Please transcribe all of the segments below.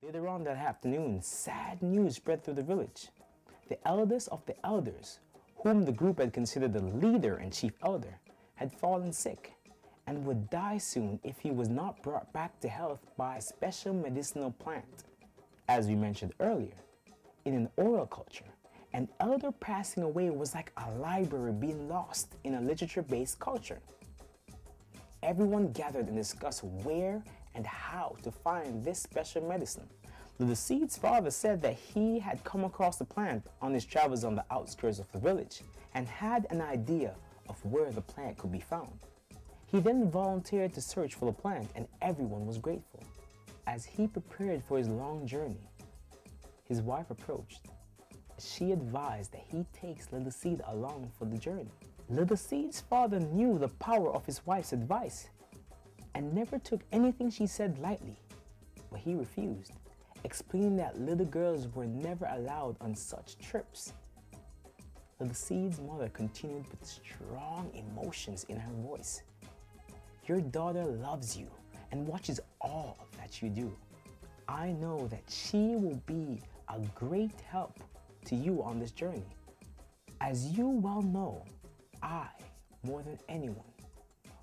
Later on that afternoon, sad news spread through the village. The eldest of the elders, whom the group had considered the leader and chief elder, had fallen sick and would die soon if he was not brought back to health by a special medicinal plant. As we mentioned earlier, in an oral culture, an elder passing away was like a library being lost in a literature-based culture. Everyone gathered and discussed where and how to find this special medicine. The deceased's father said that he had come across the plant on his travels on the outskirts of the village and had an idea of where the plant could be found. He then volunteered to search for the plant and everyone was grateful. As he prepared for his long journey, his wife approached. She advised that he takes Little Seed along for the journey. Little Seed's father knew the power of his wife's advice and never took anything she said lightly, but he refused, explaining that little girls were never allowed on such trips. Little Seed's mother continued with strong emotions in her voice. Your daughter loves you and watches all that you do. I know that she will be a great help to you on this journey. As you well know, I, more than anyone,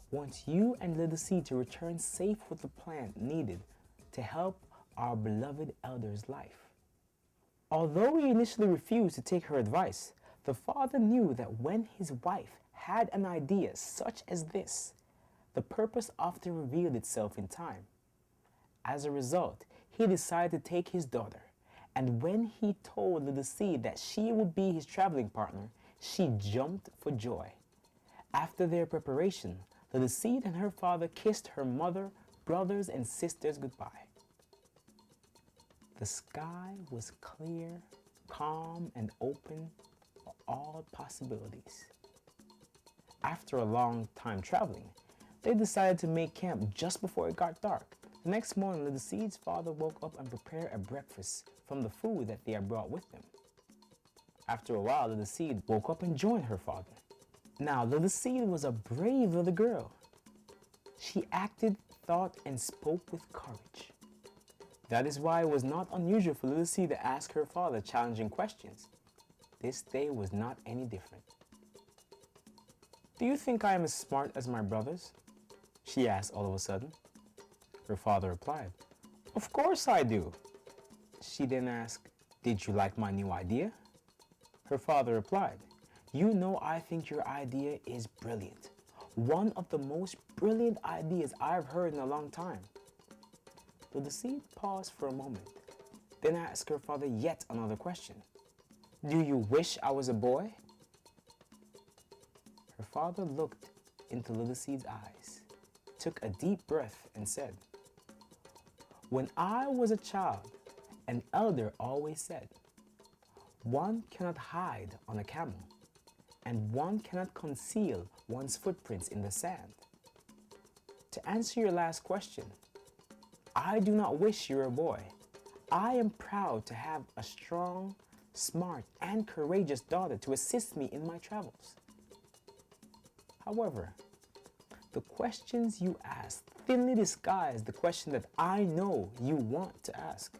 want you and Little Seed to return safe with the plant needed to help our beloved elder's life. Although he initially refused to take her advice, the father knew that when his wife had an idea such as this, the purpose often revealed itself in time. As a result, he decided to take his daughter, and when he told Little Seed that she would be his traveling partner, she jumped for joy. After their preparation, Little Seed and her father kissed her mother, brothers, and sisters goodbye. The sky was clear, calm, and open for all possibilities. After a long time traveling, they decided to make camp just before it got dark. The next morning, Little Seed's father woke up and prepared a breakfast from the food that they had brought with them. After a while, Little Seed woke up and joined her father. Now, Little Seed was a brave little girl. She acted, thought, and spoke with courage. That is why it was not unusual for Little Seed to ask her father challenging questions. This day was not any different. Do you think I am as smart as my brothers? She asked all of a sudden. Her father replied, Of course I do. She then asked, Did you like my new idea? Her father replied, You know I think your idea is brilliant. One of the most brilliant ideas I've heard in a long time. Little Seed paused for a moment, then asked her father yet another question. Do you wish I was a boy? Her father looked into Little Seed's eyes, took a deep breath and said, When I was a child, an elder always said, one cannot hide on a camel, and one cannot conceal one's footprints in the sand. To answer your last question, I do not wish you were a boy. I am proud to have a strong, smart, and courageous daughter to assist me in my travels. However, the questions you ask thinly disguise the question that I know you want to ask.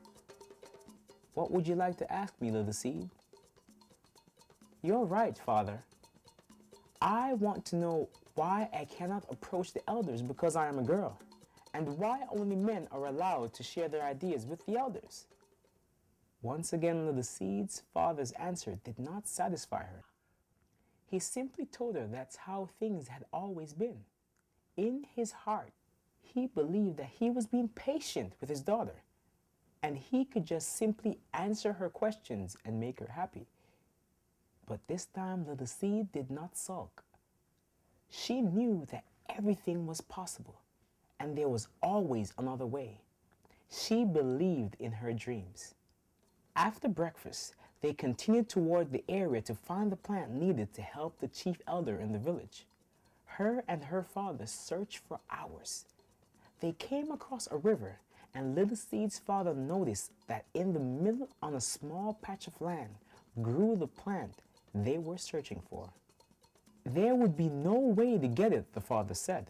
What would you like to ask me, Little Seed? You're right, Father. I want to know why I cannot approach the elders because I am a girl, and why only men are allowed to share their ideas with the elders. Once again, Little Seed's father's answer did not satisfy her. He simply told her that's how things had always been. In his heart, he believed that he was being patient with his daughter, and he could just simply answer her questions and make her happy. But this time, Little Seed did not sulk. She knew that everything was possible, and there was always another way. She believed in her dreams. After breakfast, they continued toward the area to find the plant needed to help the chief elder in the village. Her and her father searched for hours. They came across a river, and Little Seed's father noticed that in the middle on a small patch of land grew the plant they were searching for. There would be no way to get it, the father said.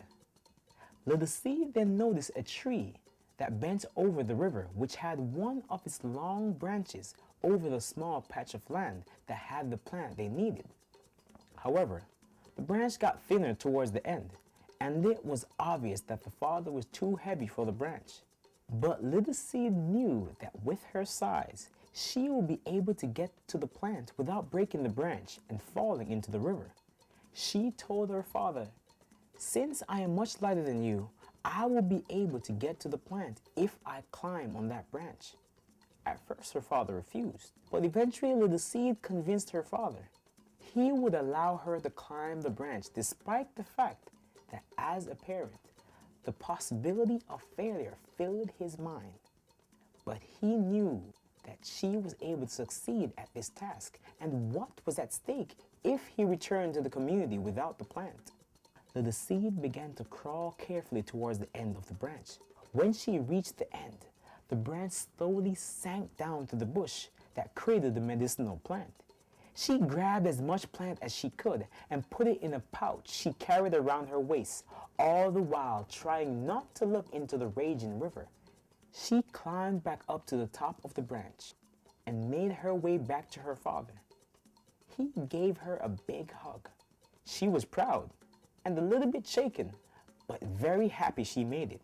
Little Seed then noticed a tree that bent over the river, which had one of its long branches over the small patch of land that had the plant they needed. However, the branch got thinner towards the end, and it was obvious that the father was too heavy for the branch. But little seed knew that with her size, she would be able to get to the plant without breaking the branch and falling into the river. She told her father, "Since I am much lighter than you, I will be able to get to the plant if I climb on that branch." At first her father refused, but eventually little seed convinced her father. He would allow her to climb the branch despite the fact that as a parent, the possibility of failure filled his mind. But he knew that she was able to succeed at this task and what was at stake if he returned to the community without the plant. The seed began to crawl carefully towards the end of the branch. When she reached the end, the branch slowly sank down to the bush that created the medicinal plant. She grabbed as much plant as she could and put it in a pouch she carried around her waist, all the while trying not to look into the raging river. She climbed back up to the top of the branch and made her way back to her father. He gave her a big hug. She was proud and a little bit shaken, but very happy she made it.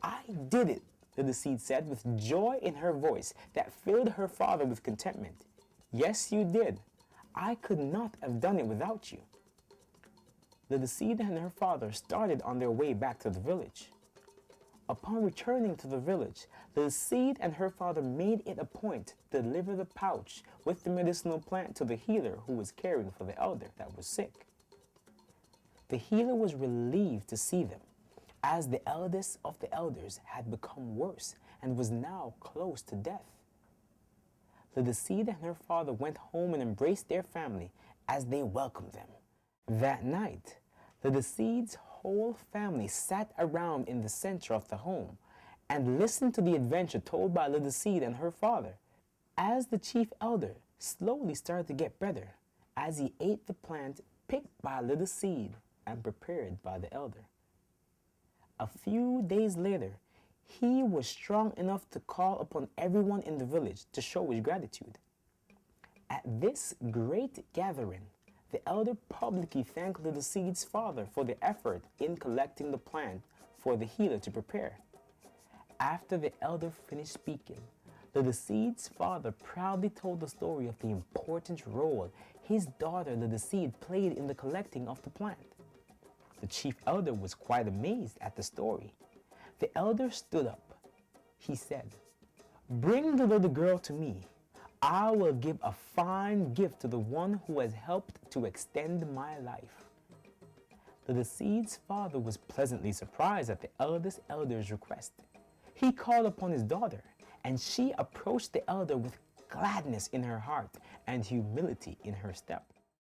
"I did it," the seed said with joy in her voice that filled her father with contentment. "Yes, you did. I could not have done it without you." The seed and her father started on their way back to the village. Upon returning to the village, the seed and her father made it a point to deliver the pouch with the medicinal plant to the healer who was caring for the elder that was sick. The healer was relieved to see them, as the eldest of the elders had become worse and was now close to death. The seed and her father went home and embraced their family as they welcomed them. That night, the seed's whole family sat around in the center of the home and listened to the adventure told by little seed and her father, as the chief elder slowly started to get better as he ate the plant picked by little seed and prepared by the elder. A few days later, he was strong enough to call upon everyone in the village to show his gratitude. At this great gathering, the elder publicly thanked little seed's father for the effort in collecting the plant for the healer to prepare. After the elder finished speaking, little seed's father proudly told the story of the important role his daughter little seed played in the collecting of the plant. The chief elder was quite amazed at the story. The elder stood up. He said, "Bring the little girl to me. I will give a fine gift to the one who has helped to extend my life." The seed's father was pleasantly surprised at the eldest elder's request. He called upon his daughter, and she approached the elder with gladness in her heart and humility in her step.